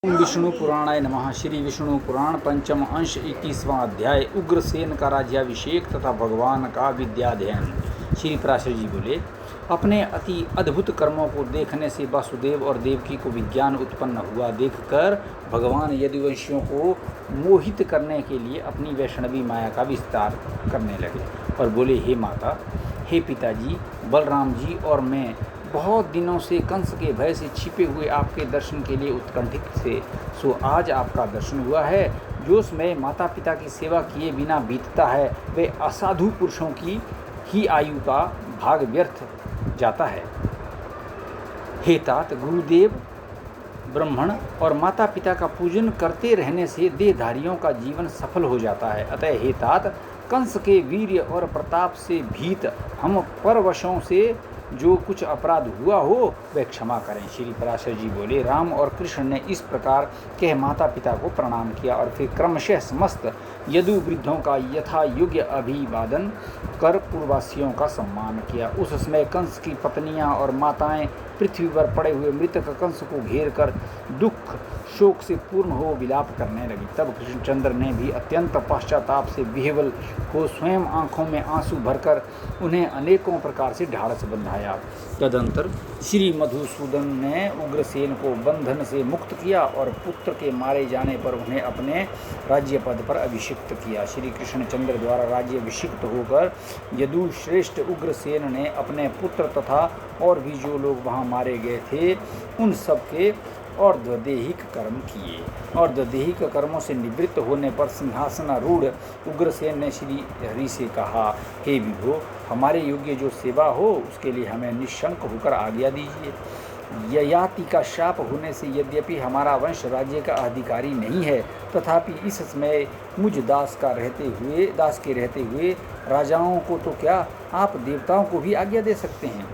ओम विष्णु पुराणाय नमः। श्री विष्णु पुराण पंचम अंश 21वां अध्याय उग्रसेन का राज्याभिषेक तथा भगवान का विद्याध्ययन। श्री पराशर जी बोले, अपने अति अद्भुत कर्मों को देखने से वासुदेव और देवकी को विज्ञान उत्पन्न हुआ। देखकर भगवान यदुवंशियों को मोहित करने के लिए अपनी वैष्णवी माया का विस्तार करने लगे और बोले, हे माता, हे पिताजी, बलराम जी और मैं बहुत दिनों से कंस के भय से छिपे हुए आपके दर्शन के लिए उत्कंठित थे। सो आज आपका दर्शन हुआ है। जो समय माता पिता की सेवा किए बिना बीतता है, वे असाधु पुरुषों की ही आयु का भाग व्यर्थ जाता है। हे तात, गुरुदेव, ब्राह्मण और माता पिता का पूजन करते रहने से देहधारियों का जीवन सफल हो जाता है। अतः हे तात, कंस के वीर्य और प्रताप से भीत हम परवशों से जो कुछ अपराध हुआ हो वह क्षमा करें। श्री पराशर जी बोले, राम और कृष्ण ने इस प्रकार कह माता पिता को प्रणाम किया और फिर क्रमशः समस्त यदु वृद्धों का यथा योग्य अभिवादन कर पूर्ववासियों का सम्मान किया। उस समय कंस की पत्नियां और माताएं पृथ्वी पर पड़े हुए मृतक कंस को घेर कर दुख शोक से पूर्ण हो विलाप करने लगी। तब कृष्णचंद्र ने भी अत्यंत पश्चाताप से विह्वल हो स्वयं आंखों में आंसू भरकर उन्हें अनेकों प्रकार से ढाढ़स बंधाया। तदंतर श्री मधुसूदन ने उग्रसेन को बंधन से मुक्त किया और पुत्र के मारे जाने पर उन्हें अपने राज्य पद पर अभिषिक्त किया। श्री कृष्णचंद्र द्वारा राज्य अभिषिक्त होकर यदुश्रेष्ठ उग्रसेन ने अपने पुत्र तथा और भी जो लोग वहाँ मारे गए थे उन सबके और द्वदेहिक कर्म किए। और द्वदेहिक कर्मों से निवृत्त होने पर सिंहासनारूढ़ उग्रसेन ने श्री हरि से कहा, हे विभो, हमारे योग्य जो सेवा हो उसके लिए हमें निशंक होकर आज्ञा दीजिए। ययाति का शाप होने से यद्यपि हमारा वंश राज्य का अधिकारी नहीं है, तथापि इस समय मुझ दास के रहते हुए राजाओं को तो क्या, आप देवताओं को भी आज्ञा दे सकते हैं।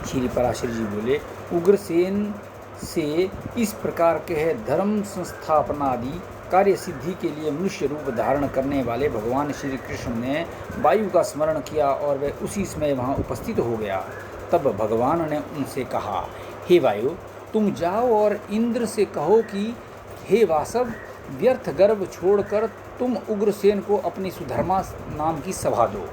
श्री पराशर जी बोले, उग्रसेन से इस प्रकार कह धर्म संस्थापनादि कार्य सिद्धि के लिए मनुष्य रूप धारण करने वाले भगवान श्री कृष्ण ने वायु का स्मरण किया और वह उसी समय वहाँ उपस्थित हो गया। तब भगवान ने उनसे कहा, हे वायु, तुम जाओ और इंद्र से कहो कि हे वासव, व्यर्थ गर्भ छोड़कर तुम उग्रसेन को अपनी सुधर्मा नाम की सभा दो।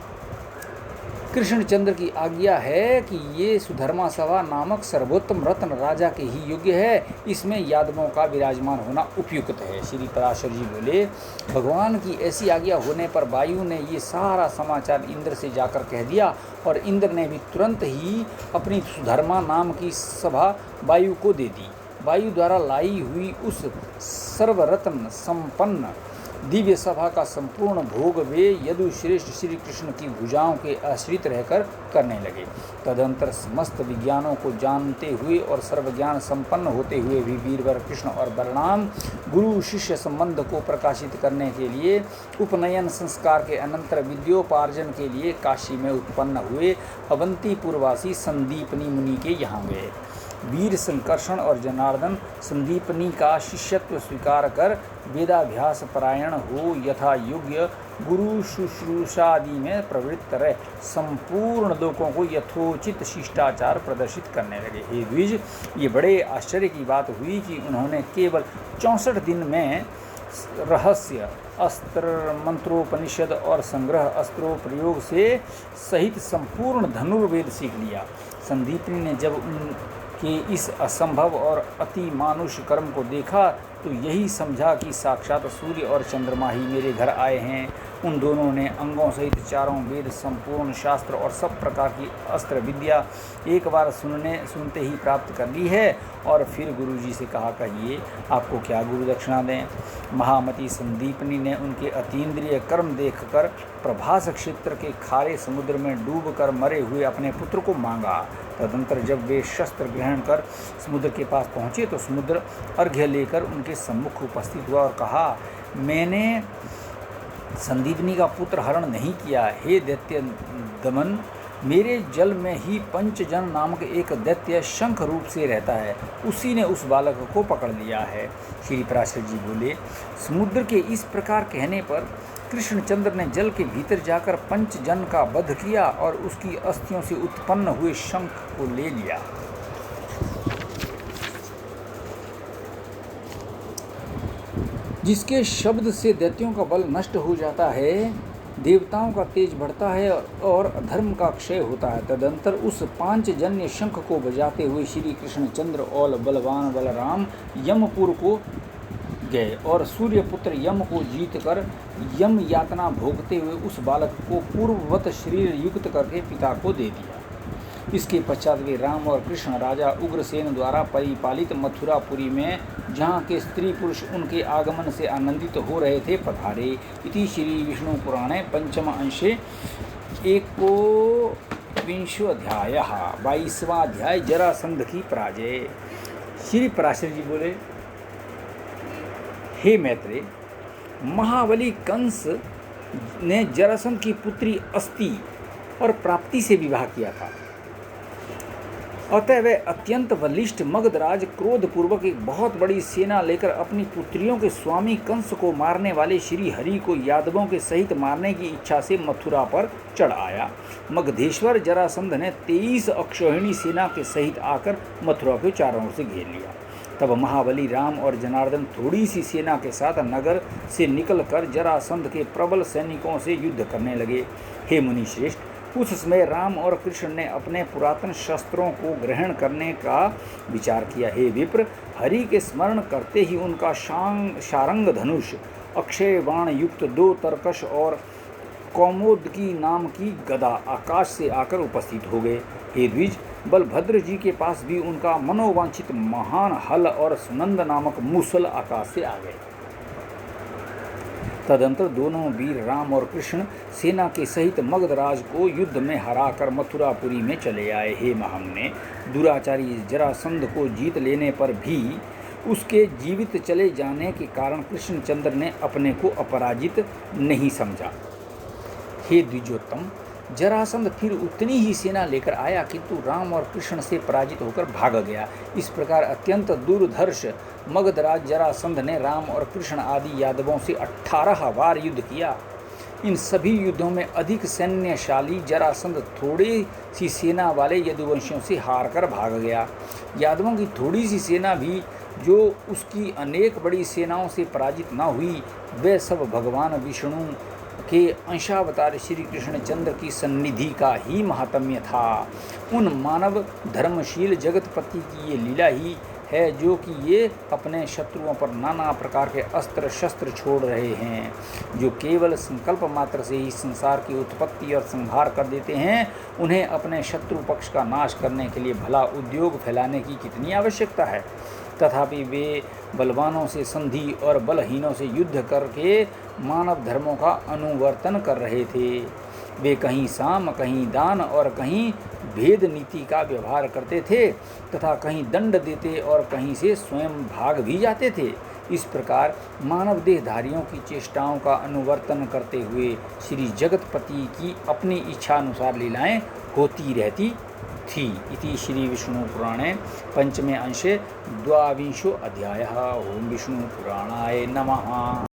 कृष्णचंद्र की आज्ञा है कि ये सुधर्मा सभा नामक सर्वोत्तम रत्न राजा के ही योग्य है, इसमें यादवों का विराजमान होना उपयुक्त है। श्री पराशर जी बोले, भगवान की ऐसी आज्ञा होने पर वायु ने ये सारा समाचार इंद्र से जाकर कह दिया और इंद्र ने भी तुरंत ही अपनी सुधर्मा नाम की सभा वायु को दे दी। वायु द्वारा लाई हुई उस सर्वरत्न संपन्न दिव्य सभा का संपूर्ण भोग वे यदुश्रेष्ठ श्री कृष्ण की भुजाओं के आश्रित रहकर करने लगे। तदंतर समस्त विज्ञानों को जानते हुए और सर्वज्ञान संपन्न होते हुए भी वीरवर कृष्ण और बलराम गुरु शिष्य संबंध को प्रकाशित करने के लिए उपनयन संस्कार के अनंतर विद्योपार्जन के लिए काशी में उत्पन्न हुए अवंतीपुरवासी संदीपनी मुनि के यहाँ गए। वीर संकर्षण और जनार्दन संदीपनी का शिष्यत्व स्वीकार कर वेदाभ्यास परायण हो यथा योग्य गुरु शुश्रूषादि में प्रवृत्त रहे संपूर्ण लोगों को यथोचित शिष्टाचार प्रदर्शित करने लगे। हे द्विज, ये बड़े आश्चर्य की बात हुई कि उन्होंने केवल 64 दिन में रहस्य अस्त्र मंत्रोपनिषद और संग्रह अस्त्रों प्रयोग से सहित संपूर्ण धनुर्वेद सीख लिया। संदीपनी ने जब उनके इस असंभव और अति मानुष कर्म को देखा तो यही समझा कि साक्षात सूर्य और चंद्रमा ही मेरे घर आए हैं। उन दोनों ने अंगों सहित चारों वेद, संपूर्ण शास्त्र और सब प्रकार की अस्त्र विद्या एक बार सुनते ही प्राप्त कर ली है। और फिर गुरुजी से कहा, कहिए आपको क्या गुरु दक्षिणा दें। महामती संदीपनी ने उनके अतीन्द्रिय कर्म देखकर प्रभास क्षेत्र के खारे समुद्र में डूबकर मरे हुए अपने पुत्र को मांगा। तदंतर जब वे शस्त्र ग्रहण कर समुद्र के पास पहुँचे तो समुद्र अर्घ्य लेकर उनके सम्मुख उपस्थित हुआ और कहा, मैंने संदीपनी का पुत्र हरण नहीं किया। हे दैत्य दमन, मेरे जल में ही पंचजन नामक एक दैत्य शंख रूप से रहता है, उसी ने उस बालक को पकड़ लिया है। श्री पराशर जी बोले, समुद्र के इस प्रकार कहने पर कृष्णचंद्र ने जल के भीतर जाकर पंचजन का वध किया और उसकी अस्थियों से उत्पन्न हुए शंख को ले लिया। जिसके शब्द से दैत्यों का बल नष्ट हो जाता है, देवताओं का तेज बढ़ता है और अधर्म का क्षय होता है। तदंतर उस पांचजन्य शंख को बजाते हुए श्री कृष्णचंद्र और बलवान बलराम यमपुर को गए और सूर्यपुत्र यम को जीतकर यम यातना भोगते हुए उस बालक को पूर्ववत शरीर युक्त करके पिता को दे दिया। इसके पश्चात वे राम और कृष्ण राजा उग्रसेन द्वारा परिपालित मथुरापुरी में, जहाँ के स्त्री पुरुष उनके आगमन से आनंदित हो रहे थे, पधारे। इति श्री विष्णु पुराणे पंचम अंशे 21 अध्याय 22वां अध्याय जरासंध की पराजय। श्री पराशर जी बोले, हे मैत्रेय, महाबली कंस ने जरासंध की पुत्री अस्ति और प्राप्ति से विवाह किया था। अतः वह अत्यंत बलिष्ठ मगधराज क्रोधपूर्वक एक बहुत बड़ी सेना लेकर अपनी पुत्रियों के स्वामी कंस को मारने वाले श्री हरि को यादवों के सहित मारने की इच्छा से मथुरा पर चढ़ आया। मगधेश्वर जरासंध ने 23 अक्षौहिणी सेना के सहित आकर मथुरा को चारों ओर से घेर लिया। तब महाबली राम और जनार्दन थोड़ी सी सेना के साथ नगर से निकलकर जरासंध के प्रबल सैनिकों से युद्ध करने लगे। हे मुनि श्रेष्ठ, उस समय राम और कृष्ण ने अपने पुरातन शस्त्रों को ग्रहण करने का विचार किया। हे विप्र, हरि के स्मरण करते ही उनका शारंग धनुष, अक्षय बाण युक्त 2 तरकश और कौमोदकी नाम की गदा आकाश से आकर उपस्थित हो गए। हे द्विज, बलभद्र जी के पास भी उनका मनोवांछित महान हल और सुनंद नामक मूसल आकाश से आ गए। तदंतर दोनों वीर राम और कृष्ण सेना के सहित मगधराज को युद्ध में हराकर मथुरापुरी में चले आए। हे महामुने, दुराचारी जरासंध को जीत लेने पर भी उसके जीवित चले जाने के कारण कृष्णचंद्र ने अपने को अपराजित नहीं समझा। हे द्विजोत्तम, जरासंध फिर उतनी ही सेना लेकर आया, किंतु राम और कृष्ण से पराजित होकर भाग गया। इस प्रकार अत्यंत दुर्धर्ष मगधराज जरासंध ने राम और कृष्ण आदि यादवों से 18 बार युद्ध किया। इन सभी युद्धों में अधिक सैन्यशाली जरासंध थोड़ी सी सेना वाले यदुवंशियों से हार कर भाग गया। यादवों की थोड़ी सी सेना भी जो उसकी अनेक बड़ी सेनाओं से पराजित न हुई, वे सब भगवान विष्णु के अंशावतार श्री कृष्णचंद्र की सन्निधि का ही महात्म्य था। उन मानव धर्मशील जगतपति की ये लीला ही है जो कि ये अपने शत्रुओं पर नाना प्रकार के अस्त्र शस्त्र छोड़ रहे हैं, जो केवल संकल्प मात्र से ही संसार की उत्पत्ति और संहार कर देते हैं। उन्हें अपने शत्रु पक्ष का नाश करने के लिए भला उद्योग फैलाने की कितनी आवश्यकता है। तथापि वे बलवानों से संधि और बलहीनों से युद्ध करके मानव धर्मों का अनुवर्तन कर रहे थे। वे कहीं साम, कहीं दान और कहीं भेद नीति का व्यवहार करते थे तथा कहीं दंड देते और कहीं से स्वयं भाग भी जाते थे। इस प्रकार मानव देहधारियों की चेष्टाओं का अनुवर्तन करते हुए श्री जगतपति की अपनी इच्छा अनुसार लीलाएं होती रहती थी। इति श्री विष्णु पुराणे पंचमे अंशे 22 अध्याय। ओम विष्णु पुराणाय नमः।